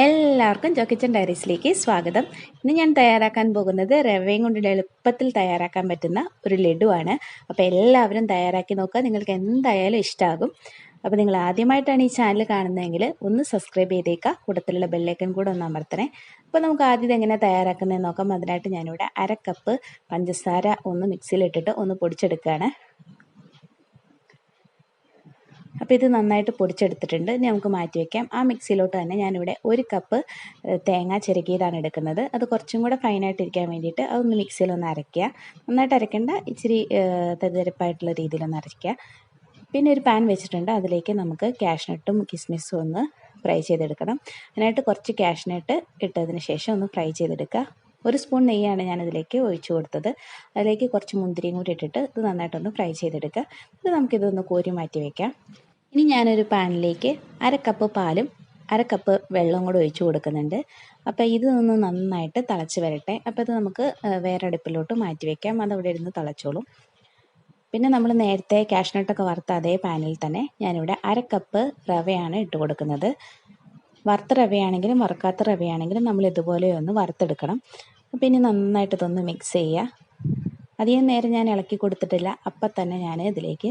എല്ലാവർക്കും കിച്ചൻ ഡയറീസിലേക്ക് സ്വാഗതം. ഇന്ന് ഞാൻ തയ്യാറാക്കാൻ പോകുന്നത് റവയും കൊണ്ട് എളുപ്പത്തിൽ തയ്യാറാക്കാൻ പറ്റുന്ന ഒരു ലഡുവാണ്. അപ്പോൾ എല്ലാവരും തയ്യാറാക്കി നോക്കുക, നിങ്ങൾക്ക് എന്തായാലും ഇഷ്ടമാകും. അപ്പോൾ നിങ്ങൾ ആദ്യമായിട്ടാണ് ഈ ചാനൽ കാണുന്നതെങ്കിൽ ഒന്ന് സബ്സ്ക്രൈബ് ചെയ്തേക്കുക, കൂട്ടത്തിലുള്ള ബെല്ലൈക്കൺ കൂടെ ഒന്ന് അമർത്തണേ. അപ്പോൾ നമുക്ക് ആദ്യം എങ്ങനെ തയ്യാറാക്കുന്നതെന്ന് നോക്കാം. അതിനായിട്ട് ഞാനിവിടെ 1/2 കപ്പ് പഞ്ചസാര ഒന്ന് മിക്സിയിലിട്ടിട്ട് ഒന്ന് പൊടിച്ചെടുക്കുകയാണ്. അപ്പോൾ ഇത് നന്നായിട്ട് പൊടിച്ചെടുത്തിട്ടുണ്ട്. ഇനി നമുക്ക് മാറ്റി വയ്ക്കാം. ആ മിക്സിയിലോട്ട് തന്നെ ഞാനിവിടെ 1 കപ്പ് തേങ്ങ ചിരകിയതാണ് എടുക്കുന്നത്. അത് കുറച്ചും കൂടെ ഫൈനായിട്ടിരിക്കാൻ വേണ്ടിയിട്ട് അതൊന്ന് മിക്സിയിലൊന്ന് അരയ്ക്കുക. നന്നായിട്ട് അരയ്ക്കേണ്ട, ഇച്ചിരി തരിതരിപ്പായിട്ടുള്ള രീതിയിലൊന്ന് അരയ്ക്കുക. പിന്നെ ഒരു പാൻ വെച്ചിട്ടുണ്ട്, അതിലേക്ക് നമുക്ക് കാഷ്നട്ടും കിസ്മിസും ഒന്ന് ഫ്രൈ ചെയ്തെടുക്കണം. അതിനായിട്ട് കുറച്ച് കാഷ്നട്ട് ഇട്ടതിന് ശേഷം ഒന്ന് ഫ്രൈ ചെയ്തെടുക്കുക. 1 സ്പൂൺ നെയ്യാണ് ഞാനതിലേക്ക് ഒഴിച്ചു കൊടുത്തത്. അതിലേക്ക് കുറച്ച് മുന്തിരിയും കൂടി ഇട്ടിട്ട് ഇത് നന്നായിട്ടൊന്ന് ഫ്രൈ ചെയ്തെടുക്കുക. ഇത് നമുക്കിതൊന്ന് കോരി മാറ്റി വയ്ക്കാം. ഇനി ഞാനൊരു പാനിലേക്ക് 1/2 കപ്പ് പാലും 1/2 കപ്പ് വെള്ളവും കൂടെ ഒഴിച്ചു കൊടുക്കുന്നുണ്ട്. അപ്പോൾ ഇതൊന്ന് നന്നായിട്ട് തിളച്ച് വരട്ടെ. അപ്പോൾ ഇത് നമുക്ക് വേറെ അടുപ്പിലോട്ട് മാറ്റി വയ്ക്കാം, അതവിടെ ഇരുന്ന് തിളച്ചോളും. പിന്നെ നമ്മൾ നേരത്തെ കാഷ്നട്ടൊക്കെ വറുത്ത അതേ പാനിൽ തന്നെ ഞാനിവിടെ 1/2 കപ്പ് റവയാണ് ഇട്ട് കൊടുക്കുന്നത്. വറുത്ത റവയാണെങ്കിലും വറുക്കാത്ത റവയാണെങ്കിലും നമ്മൾ ഇതുപോലെ ഒന്ന് വറുത്തെടുക്കണം. അപ്പോൾ ഇനി നന്നായിട്ട് ഇതൊന്ന് മിക്സ് ചെയ്യുക. അധികം നേരം ഞാൻ ഇളക്കി കൊടുത്തിട്ടില്ല. അപ്പം തന്നെ ഞാൻ ഇതിലേക്ക്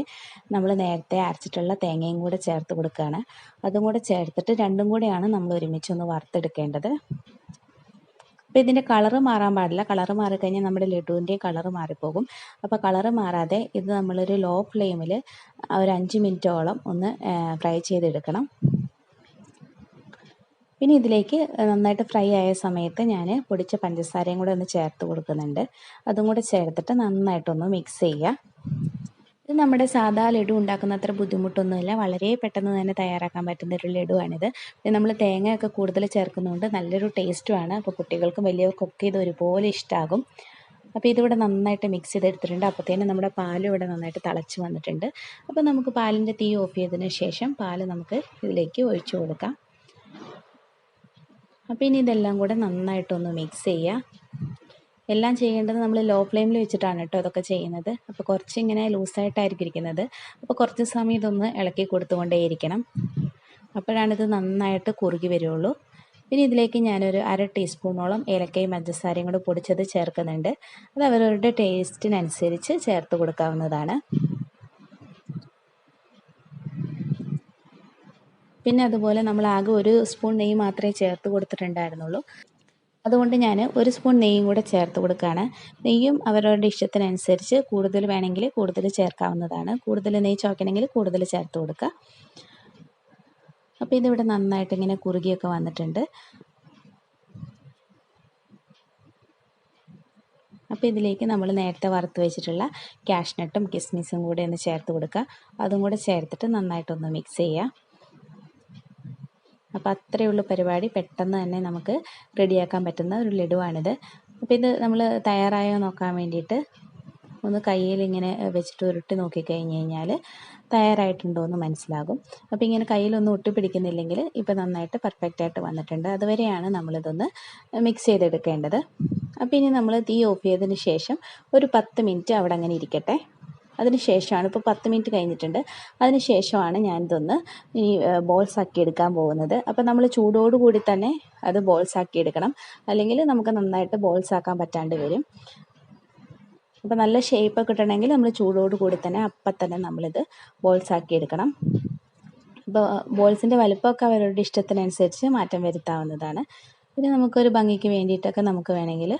നമ്മൾ നേരത്തെ അരച്ചിട്ടുള്ള തേങ്ങയും കൂടെ ചേർത്ത് കൊടുക്കുകയാണ്. അതും കൂടെ ചേർത്തിട്ട് രണ്ടും കൂടെയാണ് നമ്മൾ ഒരുമിച്ചൊന്ന് വറുത്തെടുക്കേണ്ടത്. അപ്പോൾ ഇതിൻ്റെ കളറ് മാറാൻ പാടില്ല. കളറ് മാറിക്കഴിഞ്ഞാൽ നമ്മുടെ ലഡുവിൻ്റെയും കളറ് മാറിപ്പോകും. അപ്പോൾ കളറ് മാറാതെ ഇത് നമ്മളൊരു ലോ ഫ്ലെയിമിൽ ഒരു 5 മിനിറ്റോളം ഒന്ന് ഫ്രൈ ചെയ്തെടുക്കണം. പിന്നെ ഇതിലേക്ക് നന്നായിട്ട് ഫ്രൈ ആയ സമയത്ത് ഞാൻ പൊടിച്ച പഞ്ചസാരയും കൂടെ ഒന്ന് ചേർത്ത് കൊടുക്കുന്നുണ്ട്. അതും കൂടെ ചേർത്തിട്ട് നന്നായിട്ടൊന്ന് മിക്സ് ചെയ്യുക. ഇത് നമ്മുടെ സാധാ ലഡു ഉണ്ടാക്കുന്ന അത്ര ബുദ്ധിമുട്ടൊന്നുമില്ല, വളരെ പെട്ടെന്ന് തന്നെ തയ്യാറാക്കാൻ പറ്റുന്ന ഒരു ലഡുവാണിത്. പിന്നെ നമ്മൾ തേങ്ങയൊക്കെ കൂടുതൽ ചേർക്കുന്നതുകൊണ്ട് നല്ലൊരു ടേസ്റ്റുമാണ്. അപ്പോൾ കുട്ടികൾക്കും വലിയവർക്കൊക്കെ ഇത് ഒരുപോലെ ഇഷ്ടമാകും. അപ്പോൾ ഇതിവിടെ നന്നായിട്ട് മിക്സ് ചെയ്തെടുത്തിട്ടുണ്ട്. അപ്പോഴത്തേനും നമ്മുടെ പാലും ഇവിടെ നന്നായിട്ട് തിളച്ച് വന്നിട്ടുണ്ട്. അപ്പോൾ നമുക്ക് പാലിൻ്റെ തീ ഓഫ് ചെയ്തതിന് ശേഷം പാൽ നമുക്ക് ഇതിലേക്ക് ഒഴിച്ചു കൊടുക്കാം. അപ്പോൾ ഇനി ഇതെല്ലാം കൂടെ നന്നായിട്ടൊന്ന് മിക്സ് ചെയ്യുക. എല്ലാം ചെയ്യേണ്ടത് നമ്മൾ ലോ ഫ്ലെയിമിൽ വെച്ചിട്ടാണ് കേട്ടോ ഇതൊക്കെ ചെയ്യുന്നത്. അപ്പോൾ കുറച്ചിങ്ങനെ ലൂസായിട്ടായിരിക്കും ഇരിക്കുന്നത്. അപ്പോൾ കുറച്ച് സമയം ഇതൊന്ന് ഇളക്കി കൊടുത്തുകൊണ്ടേയിരിക്കണം. അപ്പോഴാണിത് നന്നായിട്ട് കുറുകി വരുള്ളൂ. പിന്നെ ഇതിലേക്ക് ഞാനൊരു 1/2 ടീസ്പൂണോളം ഏലക്കയും പഞ്ചസാരയും കൂടെ പൊടിച്ചത് ചേർക്കുന്നുണ്ട്. അത് അവരവരുടെ ടേസ്റ്റിനനുസരിച്ച് ചേർത്ത് കൊടുക്കാവുന്നതാണ്. പിന്നെ അതുപോലെ നമ്മൾ ആകെ 1 സ്പൂൺ നെയ്യ് മാത്രമേ ചേർത്ത് കൊടുത്തിട്ടുണ്ടായിരുന്നുള്ളൂ. അതുകൊണ്ട് ഞാൻ 1 സ്പൂൺ നെയ്യും കൂടെ ചേർത്ത് കൊടുക്കുകയാണ്. നെയ്യും അവരവരുടെ ഇഷ്ടത്തിനനുസരിച്ച് കൂടുതൽ വേണമെങ്കിൽ കൂടുതൽ ചേർക്കാവുന്നതാണ്. കൂടുതൽ നെയ്യ് ചോദിക്കണമെങ്കിൽ കൂടുതൽ ചേർത്ത് കൊടുക്കുക. അപ്പോൾ ഇതിവിടെ നന്നായിട്ട് ഇങ്ങനെ കുറുകിയൊക്കെ വന്നിട്ടുണ്ട്. അപ്പോൾ ഇതിലേക്ക് നമ്മൾ നേരത്തെ വറുത്ത് വെച്ചിട്ടുള്ള കാഷ്നട്ടും കിസ്മിസും കൂടെ ഒന്ന് ചേർത്ത് കൊടുക്കുക. അതും കൂടെ ചേർത്തിട്ട് നന്നായിട്ടൊന്ന് മിക്സ് ചെയ്യുക. അപ്പോൾ അത്രയേ ഉള്ളൂ പരിപാടി. പെട്ടെന്ന് തന്നെ നമുക്ക് റെഡിയാക്കാൻ പറ്റുന്ന ഒരു ലഡുവാണിത്. അപ്പോൾ ഇത് നമ്മൾ തയ്യാറായോ നോക്കാൻ വേണ്ടിയിട്ട് ഒന്ന് കയ്യിൽ ഇങ്ങനെ വെച്ചിട്ട് ഉരുട്ടി നോക്കിക്കഴിഞ്ഞ് കഴിഞ്ഞാൽ തയ്യാറായിട്ടുണ്ടോ എന്ന് മനസ്സിലാകും. അപ്പോൾ ഇങ്ങനെ കയ്യിലൊന്നും ഒട്ടിപ്പിടിക്കുന്നില്ലെങ്കിൽ ഇപ്പോൾ നന്നായിട്ട് പെർഫെക്റ്റായിട്ട് വന്നിട്ടുണ്ട്. അതുവരെയാണ് നമ്മളിതൊന്ന് മിക്സ് ചെയ്തെടുക്കേണ്ടത്. അപ്പോൾ ഇനി നമ്മൾ തീ ഓഫ് ചെയ്തതിന് ശേഷം ഒരു 10 മിനിറ്റ് അവിടെ അങ്ങനെ ഇരിക്കട്ടെ. അതിന് ശേഷമാണ്, ഇപ്പോൾ 10 മിനിറ്റ് കഴിഞ്ഞിട്ടുണ്ട്, അതിന് ശേഷമാണ് ഞാനിതൊന്ന് ഇനി ബോൾസ് ആക്കി എടുക്കാൻ പോകുന്നത്. അപ്പോൾ നമ്മൾ ചൂടോടുകൂടി തന്നെ അത് ബോൾസ് ആക്കി എടുക്കണം, അല്ലെങ്കിൽ നമുക്ക് നന്നായിട്ട് ബോൾസ് ആക്കാൻ പറ്റാണ്ട് വരും. അപ്പോൾ നല്ല ഷേപ്പ് കിട്ടണമെങ്കിൽ നമ്മൾ ചൂടോടുകൂടി തന്നെ അപ്പം തന്നെ നമ്മളിത് ബോൾസ് ആക്കി എടുക്കണം. അപ്പോൾ ബോൾസിൻ്റെ വലുപ്പമൊക്കെ അവരുടെ ഇഷ്ടത്തിനനുസരിച്ച് മാറ്റം വരുത്താവുന്നതാണ്. പിന്നെ നമുക്കൊരു ഭംഗിക്ക് വേണ്ടിയിട്ടൊക്കെ നമുക്ക് വേണമെങ്കിൽ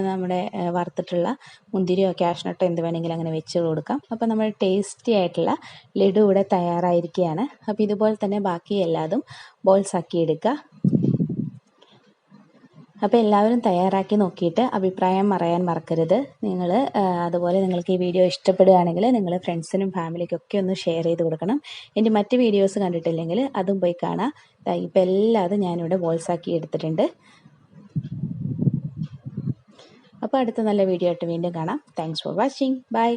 നമ്മുടെ വറുത്തിട്ടുള്ള മുന്തിരിയോ കാഷ്നട്ടോ എന്ത് വേണമെങ്കിലും അങ്ങനെ വെച്ച് കൊടുക്കാം. അപ്പോൾ നമ്മൾ ടേസ്റ്റി ആയിട്ടുള്ള ലഡു ഇവിടെ തയ്യാറായിരിക്കുകയാണ്. അപ്പോൾ ഇതുപോലെ തന്നെ ബാക്കി എല്ലാതും ബോൾസ് ആക്കി എടുക്കുക. അപ്പോൾ എല്ലാവരും തയ്യാറാക്കി നോക്കിയിട്ട് അഭിപ്രായം പറയാൻ മറക്കരുത്. നിങ്ങൾ അതുപോലെ നിങ്ങൾക്ക് ഈ വീഡിയോ ഇഷ്ടപ്പെടുകയാണെങ്കിൽ നിങ്ങൾ ഫ്രണ്ട്സിനും ഫാമിലിക്കൊക്കെ ഒന്ന് ഷെയർ ചെയ്ത് കൊടുക്കണം. എൻ്റെ മറ്റ് വീഡിയോസ് കണ്ടിട്ടില്ലെങ്കിൽ അതും പോയി കാണാം. ഇപ്പോൾ എല്ലാതും ഞാനിവിടെ ബോൾസ് ആക്കി എടുത്തിട്ടുണ്ട്. അപ്പോൾ അടുത്ത നല്ല വീഡിയോ ആയിട്ട് വീണ്ടും കാണാം. Thanks for watching. ബൈ.